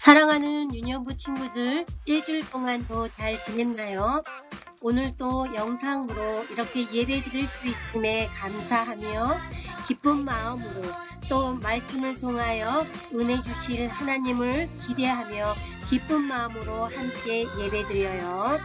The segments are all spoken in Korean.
사랑하는 유년부 친구들, 일주일 동안도 잘 지냈나요? 오늘도 영상으로 이렇게 예배 드릴 수 있음에 감사하며 기쁜 마음으로 또 말씀을 통하여 은혜 주실 하나님을 기대하며 기쁜 마음으로 함께 예배 드려요.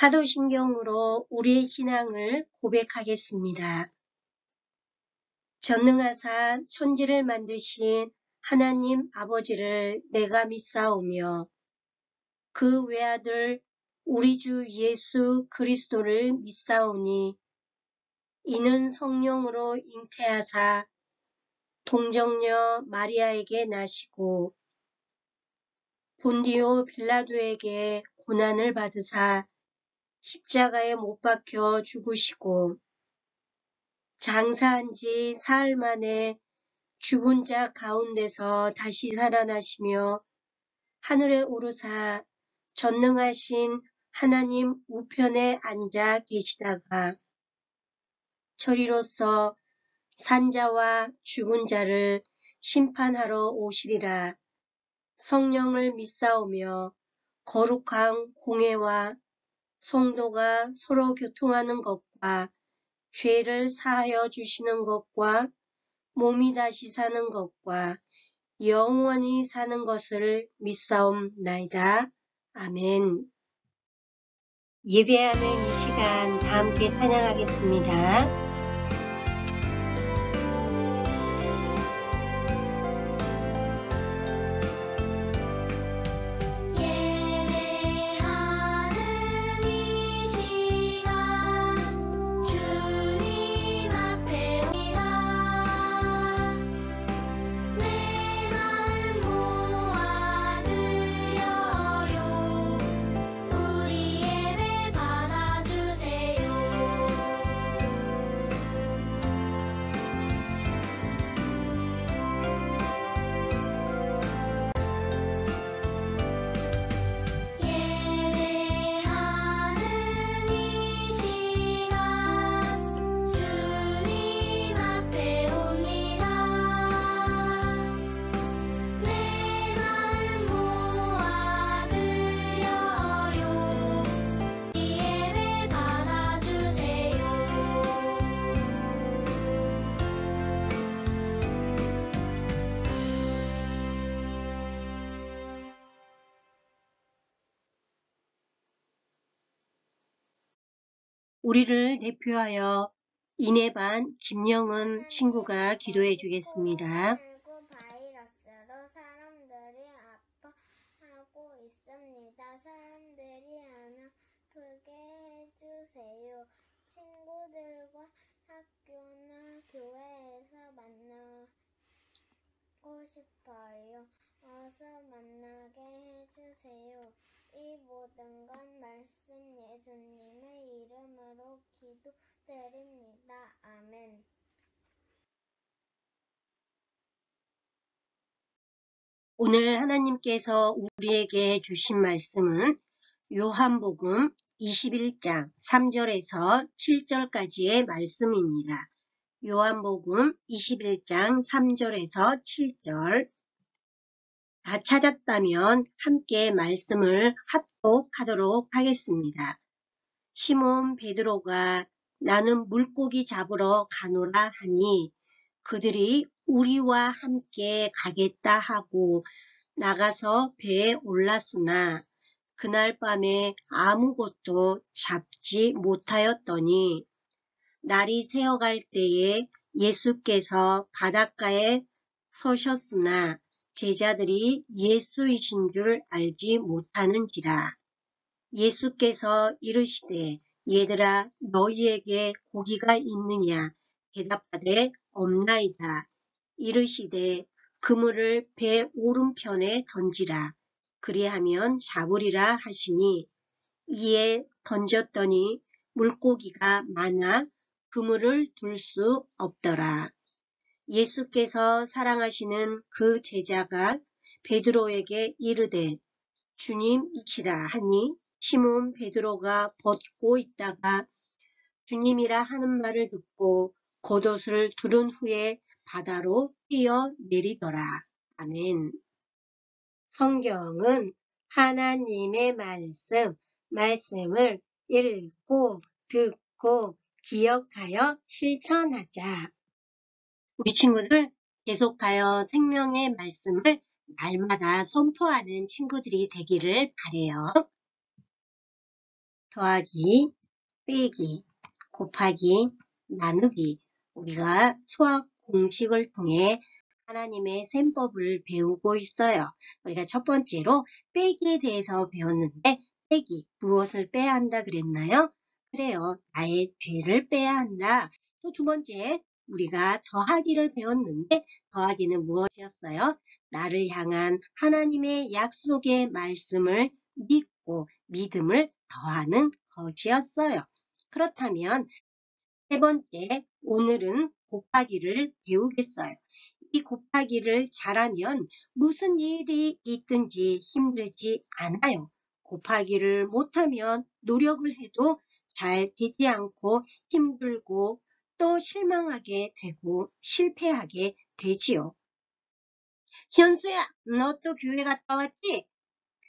사도신경으로 우리의 신앙을 고백하겠습니다. 전능하사 천지를 만드신 하나님 아버지를 내가 믿사오며 그 외아들 우리 주 예수 그리스도를 믿사오니 이는 성령으로 잉태하사 동정녀 마리아에게 나시고 본디오 빌라도에게 고난을 받으사 십자가에 못 박혀 죽으시고 장사한 지 사흘 만에 죽은 자 가운데서 다시 살아나시며 하늘에 오르사 전능하신 하나님 우편에 앉아 계시다가 저리로서 산자와 죽은 자를 심판하러 오시리라. 성령을 믿사오며 거룩한 공회와 성도가 서로 교통하는 것과 죄를 사하여 주시는 것과 몸이 다시 사는 것과 영원히 사는 것을 믿사옵나이다. 아멘. 예배하는 이 시간 다 함께 찬양하겠습니다. 우리를 대표하여 이내반 김영은 친구가 기도해 주겠습니다. 바이러스로 사람들이 아파하고 있습니다. 사람들이 안 아프게 해주세요. 친구들과 학교나 교회에서 만나고 싶어요. 어서 만나게 해주세요. 이 모든 건 말씀 예수님의 이름으로 기도드립니다. 아멘. 오늘 하나님께서 우리에게 주신 말씀은 요한복음 21장 3절에서 7절까지의 말씀입니다. 요한복음 21장 3절에서 7절 다 찾았다면 함께 말씀을 합독하도록 하겠습니다. 시몬 베드로가 나는 물고기 잡으러 가노라 하니 그들이 우리와 함께 가겠다 하고 나가서 배에 올랐으나 그날 밤에 아무것도 잡지 못하였더니 날이 새어갈 때에 예수께서 바닷가에 서셨으나 제자들이 예수이신 줄 알지 못하는지라. 예수께서 이르시되 얘들아 너희에게 고기가 있느냐 대답하되 없나이다. 이르시되 그물을 배 오른편에 던지라. 그리하면 잡으리라 하시니 이에 던졌더니 물고기가 많아 그물을 둘 수 없더라. 예수께서 사랑하시는 그 제자가 베드로에게 이르되 주님이시라 하니 시몬 베드로가 벗고 있다가 주님이라 하는 말을 듣고 겉옷을 두른 후에 바다로 뛰어내리더라. 아멘. 성경은 하나님의 말씀을 읽고 듣고 기억하여 실천하자. 우리 친구들 계속하여 생명의 말씀을 날마다 선포하는 친구들이 되기를 바래요. 더하기, 빼기, 곱하기, 나누기. 우리가 수학 공식을 통해 하나님의 셈법을 배우고 있어요. 우리가 첫 번째로 빼기에 대해서 배웠는데 빼기, 무엇을 빼야 한다 그랬나요? 그래요. 나의 죄를 빼야 한다. 또 두 번째, 우리가 더하기를 배웠는데 더하기는 무엇이었어요? 나를 향한 하나님의 약속의 말씀을 믿고 믿음을 더하는 것이었어요. 그렇다면 세 번째, 오늘은 곱하기를 배우겠어요. 이 곱하기를 잘하면 무슨 일이 있든지 힘들지 않아요. 곱하기를 못하면 노력을 해도 잘 되지 않고 힘들고 또 실망하게 되고 실패하게 되지요. 현수야, 너 또 교회 갔다 왔지?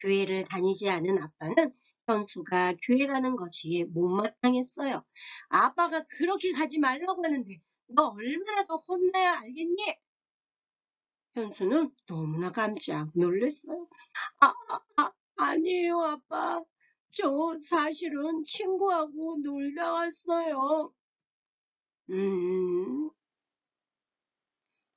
교회를 다니지 않은 아빠는 현수가 교회 가는 것이 못마땅했어요. 아빠가 그렇게 가지 말라고 하는데 너 얼마나 더 혼나야 알겠니? 현수는 너무나 깜짝 놀랐어요. 아니에요, 아빠. 저 사실은 친구하고 놀다 왔어요.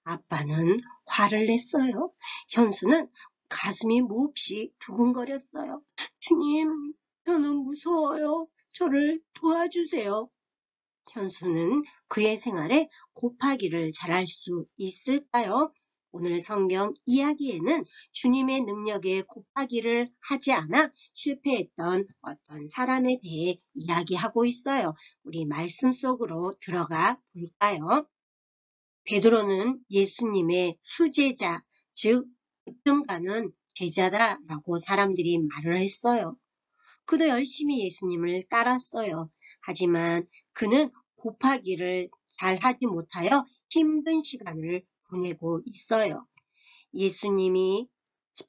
아빠는 화를 냈어요. 현수는 가슴이 몹시 두근거렸어요. 주님, 저는 무서워요. 저를 도와주세요. 현수는 그의 생활에 곱하기를 잘할 수 있을까요? 오늘 성경 이야기에는 주님의 능력에 곱하기를 하지 않아 실패했던 어떤 사람에 대해 이야기하고 있어요. 우리 말씀 속으로 들어가 볼까요? 베드로는 예수님의 수제자, 즉 으뜸가는 제자다라고 사람들이 말을 했어요. 그도 열심히 예수님을 따랐어요. 하지만 그는 곱하기를 잘 하지 못하여 힘든 시간을 보내고 있어요. 예수님이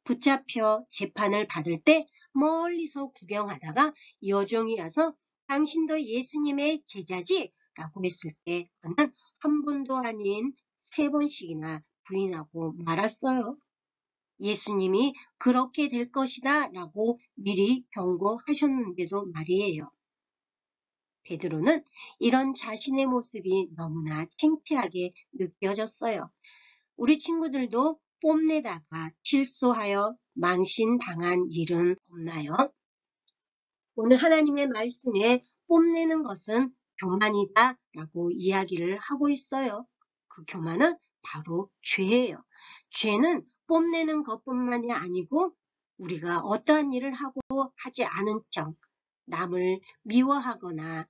붙잡혀 재판을 받을 때 멀리서 구경하다가 여종이 와서 당신도 예수님의 제자지? 라고 했을 때 그는 한 번도 아닌 3번씩이나 부인하고 말았어요. 예수님이 그렇게 될 것이다 라고 미리 경고하셨는데도 말이에요. 베드로는 이런 자신의 모습이 너무나 창피하게 느껴졌어요. 우리 친구들도 뽐내다가 실수하여 망신당한 일은 없나요? 오늘 하나님의 말씀에 뽐내는 것은 교만이다 라고 이야기를 하고 있어요. 그 교만은 바로 죄예요. 죄는 뽐내는 것뿐만이 아니고 우리가 어떠한 일을 하고 하지 않은 척 남을 미워하거나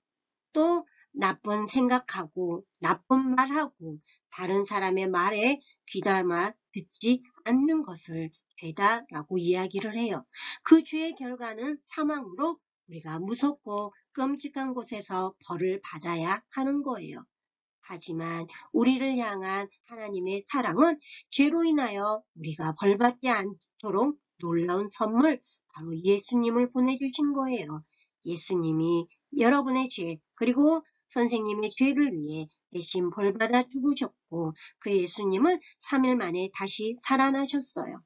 또 나쁜 생각하고 나쁜 말하고 다른 사람의 말에 귀담아 듣지 않는 것을 죄다라고 이야기를 해요. 그 죄의 결과는 사망으로 우리가 무섭고 끔찍한 곳에서 벌을 받아야 하는 거예요. 하지만 우리를 향한 하나님의 사랑은 죄로 인하여 우리가 벌받지 않도록 놀라운 선물, 바로 예수님을 보내주신 거예요. 예수님이 여러분의 죄, 그리고 선생님의 죄를 위해 대신 벌받아 죽으셨고, 그 예수님은 3일 만에 다시 살아나셨어요.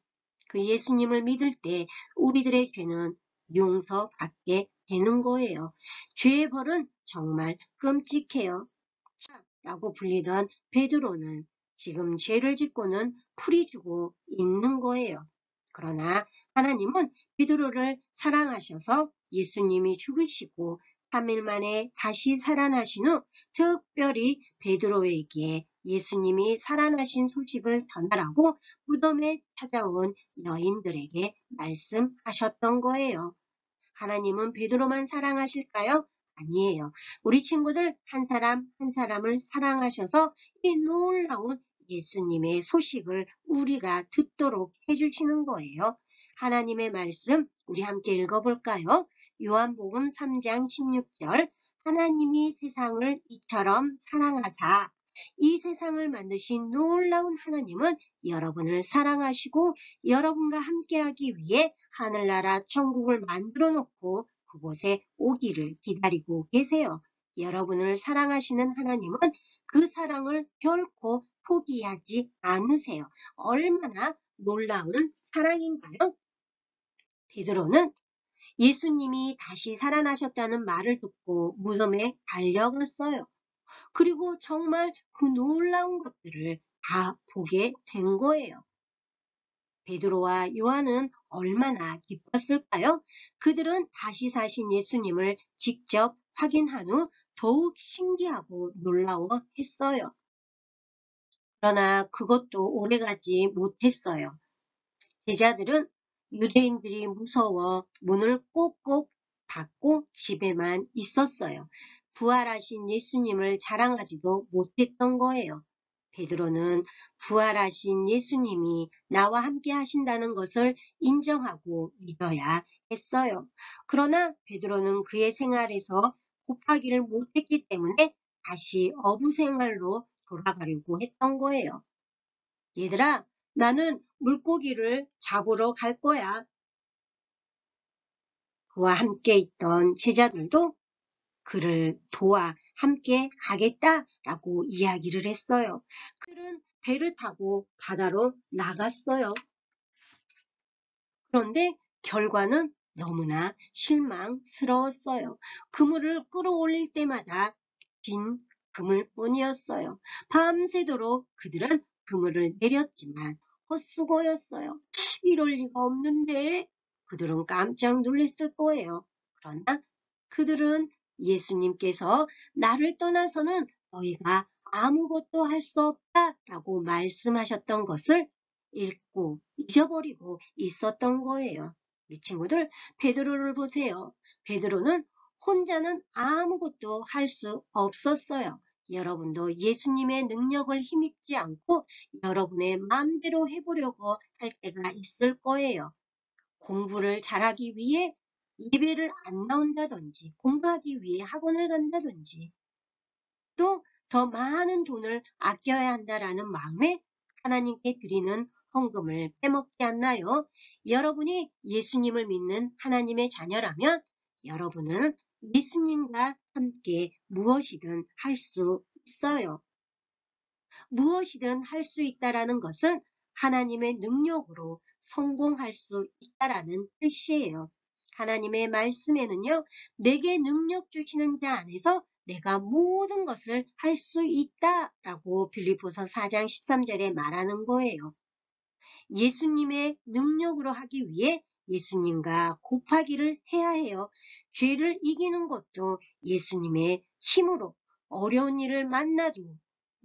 그 예수님을 믿을 때 우리들의 죄는 용서받게 되는 거예요. 죄의 벌은 정말 끔찍해요. 라고 불리던 베드로는 지금 죄를 짓고는 풀이 주고 있는 거예요. 그러나 하나님은 베드로를 사랑하셔서 예수님이 죽으시고 3일 만에 다시 살아나신 후 특별히 베드로에게 예수님이 살아나신 소식을 전하라고 무덤에 찾아온 여인들에게 말씀하셨던 거예요. 하나님은 베드로만 사랑하실까요? 아니에요. 우리 친구들 한 사람 한 사람을 사랑하셔서 이 놀라운 예수님의 소식을 우리가 듣도록 해주시는 거예요. 하나님의 말씀 우리 함께 읽어볼까요? 요한복음 3장 16절, 하나님이 세상을 이처럼 사랑하사, 이 세상을 만드신 놀라운 하나님은 여러분을 사랑하시고 여러분과 함께하기 위해 하늘나라 천국을 만들어 놓고 그곳에 오기를 기다리고 계세요. 여러분을 사랑하시는 하나님은 그 사랑을 결코 포기하지 않으세요. 얼마나 놀라운 사랑인가요? 베드로는 예수님이 다시 살아나셨다는 말을 듣고 무덤에 달려갔어요. 그리고 정말 그 놀라운 것들을 다 보게 된 거예요. 베드로와 요한은 얼마나 기뻤을까요? 그들은 다시 사신 예수님을 직접 확인한 후 더욱 신기하고 놀라워했어요. 그러나 그것도 오래가지 못했어요. 제자들은 유대인들이 무서워 문을 꼭꼭 닫고 집에만 있었어요. 부활하신 예수님을 자랑하지도 못했던 거예요. 베드로는 부활하신 예수님이 나와 함께 하신다는 것을 인정하고 믿어야 했어요. 그러나 베드로는 그의 생활에서 곱하기를 못했기 때문에 다시 어부 생활로 돌아가려고 했던 거예요. 얘들아, 나는 물고기를 잡으러 갈 거야. 그와 함께 있던 제자들도 그를 도와 함께 가겠다라고 이야기를 했어요. 그들은 배를 타고 바다로 나갔어요. 그런데 결과는 너무나 실망스러웠어요. 그물을 끌어올릴 때마다 빈 그물뿐이었어요. 밤새도록 그들은 그물을 내렸지만 헛수고였어요. 이럴 리가 없는데 그들은 깜짝 놀랐을 거예요. 그러나 그들은 예수님께서 나를 떠나서는 너희가 아무것도 할 수 없다라고 말씀하셨던 것을 읽고 잊어버리고 있었던 거예요. 우리 친구들, 베드로를 보세요. 베드로는 혼자는 아무것도 할 수 없었어요. 여러분도 예수님의 능력을 힘입지 않고 여러분의 마음대로 해보려고 할 때가 있을 거예요. 공부를 잘하기 위해 예배를 안 나온다든지, 공부하기 위해 학원을 간다든지, 또 더 많은 돈을 아껴야 한다라는 마음에 하나님께 드리는 헌금을 빼먹지 않나요? 여러분이 예수님을 믿는 하나님의 자녀라면 여러분은 예수님과 함께 무엇이든 할 수 있어요. 무엇이든 할 수 있다라는 것은 하나님의 능력으로 성공할 수 있다라는 뜻이에요. 하나님의 말씀에는요, 내게 능력 주시는 자 안에서 내가 모든 것을 할 수 있다라고 빌립보서 4장 13절에 말하는 거예요. 예수님의 능력으로 하기 위해 예수님과 곱하기를 해야 해요. 죄를 이기는 것도 예수님의 힘으로, 어려운 일을 만나도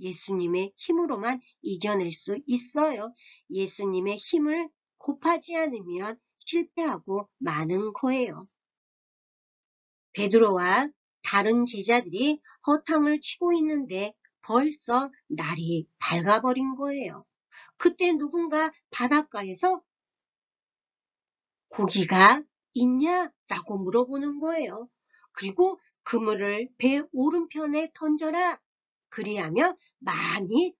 예수님의 힘으로만 이겨낼 수 있어요. 예수님의 힘을 곱하지 않으면 실패하고 마는 거예요. 베드로와 다른 제자들이 허탕을 치고 있는데 벌써 날이 밝아버린 거예요. 그때 누군가 바닷가에서 고기가 있냐라고 물어보는 거예요. 그리고 그물을 배 오른편에 던져라. 그리하며 많이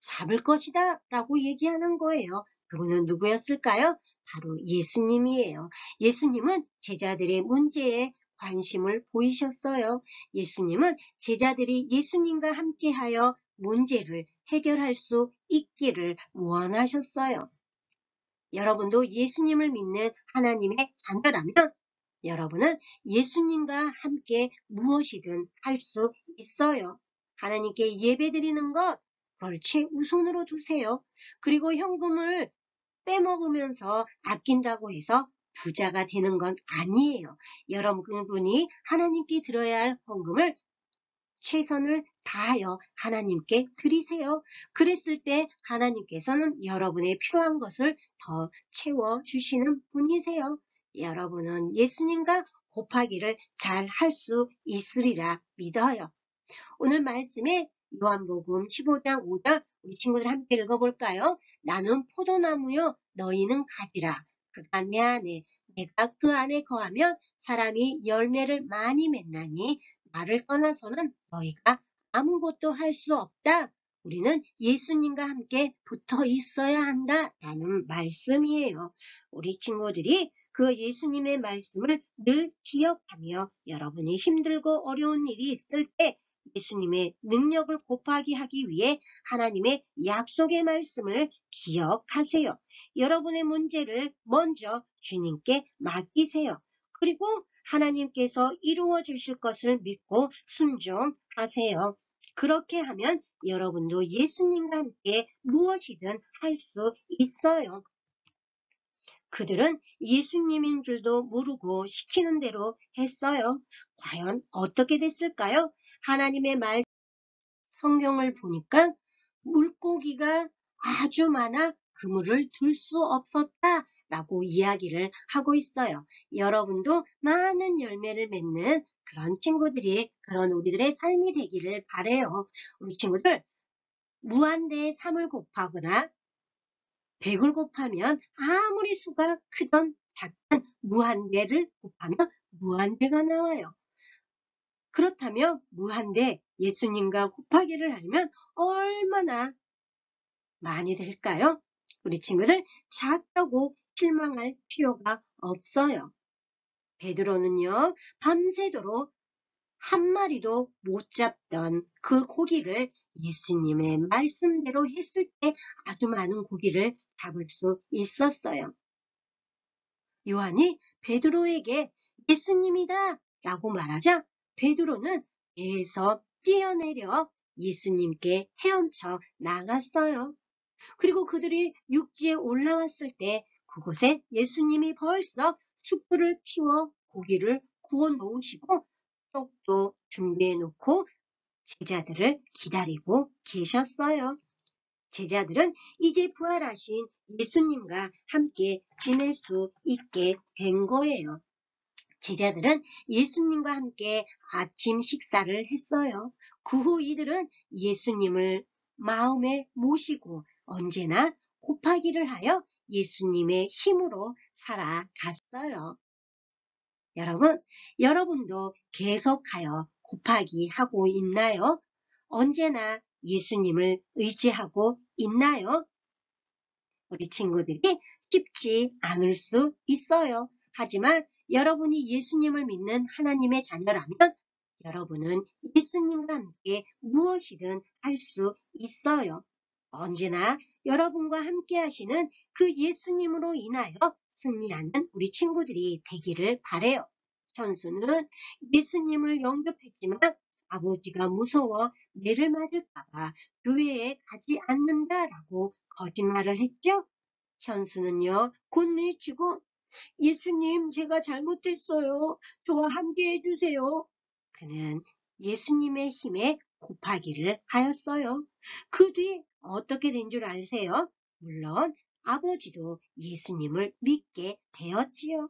잡을 것이다 라고 얘기하는 거예요. 그분은 누구였을까요? 바로 예수님이에요. 예수님은 제자들의 문제에 관심을 보이셨어요. 예수님은 제자들이 예수님과 함께하여 문제를 해결할 수 있기를 원하셨어요. 여러분도 예수님을 믿는 하나님의 자녀라면 여러분은 예수님과 함께 무엇이든 할 수 있어요. 하나님께 예배드리는 것, 그걸 최우선으로 두세요. 그리고 현금을 빼먹으면서 아낀다고 해서 부자가 되는 건 아니에요. 여러분이 하나님께 드려야 할 헌금을 최선을 다하여 하나님께 드리세요. 그랬을 때 하나님께서는 여러분의 필요한 것을 더 채워주시는 분이세요. 여러분은 예수님과 곱하기를 잘 할 수 있으리라 믿어요. 오늘 말씀에 요한복음 15장 5절 우리 친구들 함께 읽어볼까요? 나는 포도나무요 너희는 가지라. 그가 내 안에 내가 그 안에 거하면 사람이 열매를 많이 맺나니 나를 떠나서는 너희가 아무것도 할 수 없다. 우리는 예수님과 함께 붙어 있어야 한다라는 말씀이에요. 우리 친구들이 그 예수님의 말씀을 늘 기억하며 여러분이 힘들고 어려운 일이 있을 때 예수님의 능력을 곱하기 하기 위해 하나님의 약속의 말씀을 기억하세요. 여러분의 문제를 먼저 주님께 맡기세요. 그리고 하나님께서 이루어 주실 것을 믿고 순종하세요. 그렇게 하면 여러분도 예수님과 함께 무엇이든 할 수 있어요. 그들은 예수님인 줄도 모르고 시키는 대로 했어요. 과연 어떻게 됐을까요? 하나님의 말 성경을 보니까 물고기가 아주 많아 그물을 둘 수 없었다 라고 이야기를 하고 있어요. 여러분도 많은 열매를 맺는 그런 친구들이 그런 우리들의 삶이 되기를 바라요. 우리 친구들 무한대의 3을 곱하거나 100을 곱하면 아무리 수가 크던 작든 무한대를 곱하면 무한대가 나와요. 그렇다면 무한대 예수님과 곱하기를 하면 얼마나 많이 될까요? 우리 친구들 작다고 실망할 필요가 없어요. 베드로는요 밤새도록 한 마리도 못 잡던 그 고기를 예수님의 말씀대로 했을 때 아주 많은 고기를 잡을 수 있었어요. 요한이 베드로에게 예수님이다 라고 말하자 베드로는 배에서 뛰어내려 예수님께 헤엄쳐 나갔어요. 그리고 그들이 육지에 올라왔을 때 그곳에 예수님이 벌써 숯불을 피워 고기를 구워 놓으시고 떡도 준비해 놓고 제자들을 기다리고 계셨어요. 제자들은 이제 부활하신 예수님과 함께 지낼 수 있게 된 거예요. 제자들은 예수님과 함께 아침 식사를 했어요. 그 후 이들은 예수님을 마음에 모시고 언제나 곱하기를 하여 예수님의 힘으로 살아갔어요. 여러분, 여러분도 계속하여 곱하기 하고 있나요? 언제나 예수님을 의지하고 있나요? 우리 친구들이 쉽지 않을 수 있어요. 하지만 여러분이 예수님을 믿는 하나님의 자녀라면 여러분은 예수님과 함께 무엇이든 할 수 있어요. 언제나 여러분과 함께 하시는 그 예수님으로 인하여 승리하는 우리 친구들이 되기를 바라요. 현수는 예수님을 영접했지만 아버지가 무서워 매를 맞을까봐 교회에 가지 않는다라고 거짓말을 했죠. 현수는요, 곧 내치고 예수님 제가 잘못했어요. 저와 함께 해주세요. 그는 예수님의 힘에 곱하기를 하였어요. 그 뒤 어떻게 된 줄 아세요? 물론 아버지도 예수님을 믿게 되었지요.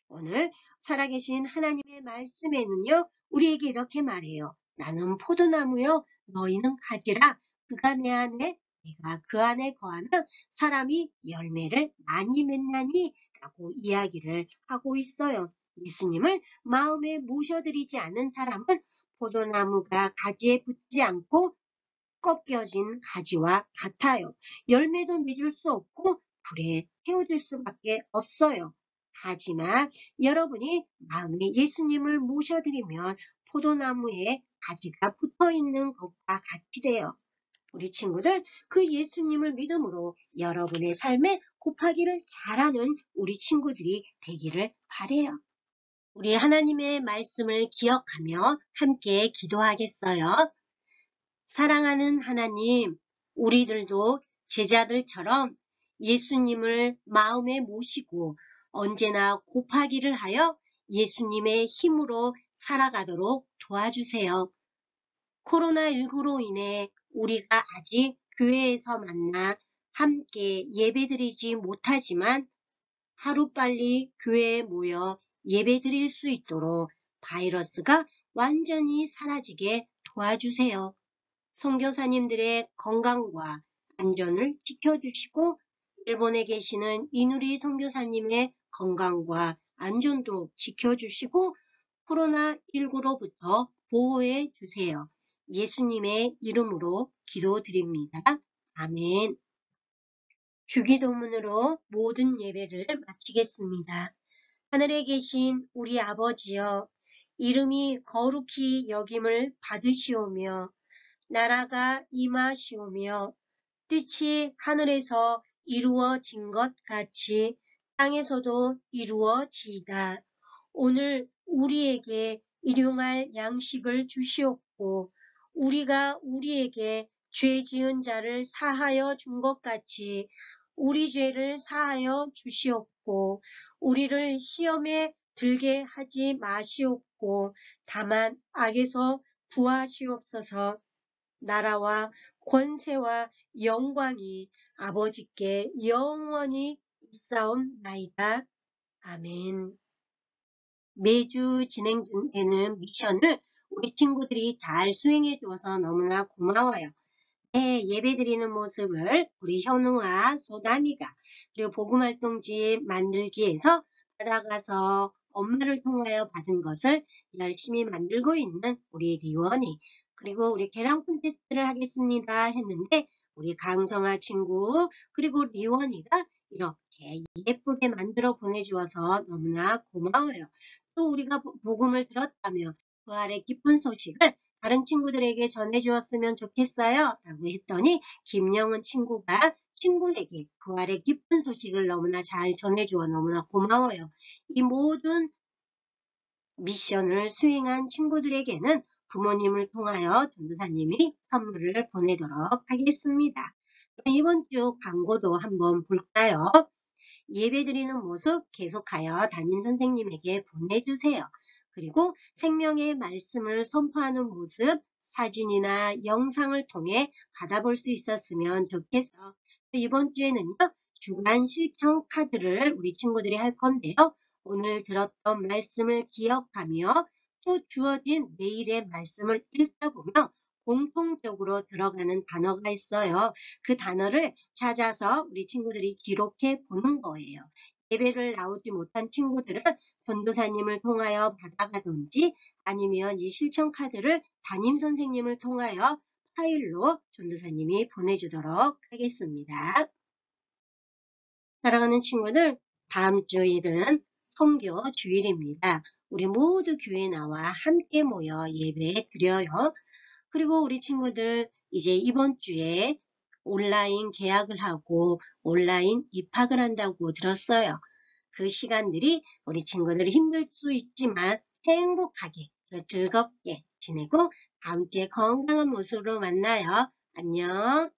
오늘 살아계신 하나님의 말씀에는요. 우리에게 이렇게 말해요. 나는 포도나무요. 너희는 가지라. 그가 내 안에 내가 그 안에 거하면 사람이 열매를 많이 맺나니 라고 이야기를 하고 있어요. 예수님을 마음에 모셔드리지 않은 사람은 포도나무가 가지에 붙지 않고 꺾여진 가지와 같아요. 열매도 맺을 수 없고 불에 태워질 수밖에 없어요. 하지만 여러분이 마음에 예수님을 모셔드리면 포도나무에 가지가 붙어 있는 것과 같이 돼요. 우리 친구들, 그 예수님을 믿음으로 여러분의 삶에 곱하기를 잘하는 우리 친구들이 되기를 바라요. 우리 하나님의 말씀을 기억하며 함께 기도하겠어요. 사랑하는 하나님, 우리들도 제자들처럼 예수님을 마음에 모시고 언제나 곱하기를 하여 예수님의 힘으로 살아가도록 도와주세요. 코로나19로 인해 우리가 아직 교회에서 만나 함께 예배드리지 못하지만 하루빨리 교회에 모여 예배드릴 수 있도록 바이러스가 완전히 사라지게 도와주세요. 선교사님들의 건강과 안전을 지켜주시고 일본에 계시는 이누리 선교사님의 건강과 안전도 지켜주시고 코로나19로부터 보호해 주세요. 예수님의 이름으로 기도드립니다. 아멘. 주기도문으로 모든 예배를 마치겠습니다. 하늘에 계신 우리 아버지여, 이름이 거룩히 여김을 받으시오며 나라가 임하시오며 뜻이 하늘에서 이루어진 것 같이 땅에서도 이루어지이다. 오늘 우리에게 일용할 양식을 주시옵고 우리가 우리에게 죄 지은 자를 사하여 준 것 같이 우리 죄를 사하여 주시옵고 우리를 시험에 들게 하지 마시옵고 다만 악에서 구하시옵소서. 나라와 권세와 영광이 아버지께 영원히 있사옵나이다. 아멘. 매주 진행되는 미션을 우리 친구들이 잘 수행해 주어서 너무나 고마워요. 예배드리는 모습을 우리 현우와 소담이가 그리고 복음활동지 만들기에서 받아가서 엄마를 통하여 받은 것을 열심히 만들고 있는 우리 리원이 그리고 우리 계란 콘테스트를 하겠습니다 했는데 우리 강성아 친구 그리고 리원이가 이렇게 예쁘게 만들어 보내주어서 너무나 고마워요. 또 우리가 복음을 들었다며 부활의 기쁜 소식을 다른 친구들에게 전해주었으면 좋겠어요 라고 했더니 김영은 친구가 친구에게 부활의 기쁜 소식을 너무나 잘 전해주어 너무나 고마워요. 이 모든 미션을 수행한 친구들에게는 부모님을 통하여 전도사님이 선물을 보내도록 하겠습니다. 이번 주 광고도 한번 볼까요? 예배드리는 모습 계속하여 담임선생님에게 보내주세요. 그리고 생명의 말씀을 선포하는 모습 사진이나 영상을 통해 받아볼 수 있었으면 좋겠어요. 이번 주에는요. 주간 실천 카드를 우리 친구들이 할 건데요. 오늘 들었던 말씀을 기억하며 또 주어진 매일의 말씀을 읽다 보면 공통적으로 들어가는 단어가 있어요. 그 단어를 찾아서 우리 친구들이 기록해 보는 거예요. 예배를 나오지 못한 친구들은 전도사님을 통하여 받아가든지 아니면 이 실천 카드를 담임선생님을 통하여 파일로 전도사님이 보내주도록 하겠습니다. 사랑하는 친구들, 다음 주일은 선교 주일입니다. 우리 모두 교회 나와 함께 모여 예배 드려요. 그리고 우리 친구들 이제 이번 주에 온라인 계약을 하고 온라인 입학을 한다고 들었어요. 그 시간들이 우리 친구들이 힘들 수 있지만 행복하게 즐겁게 지내고 다음 주에 건강한 모습으로 만나요. 안녕.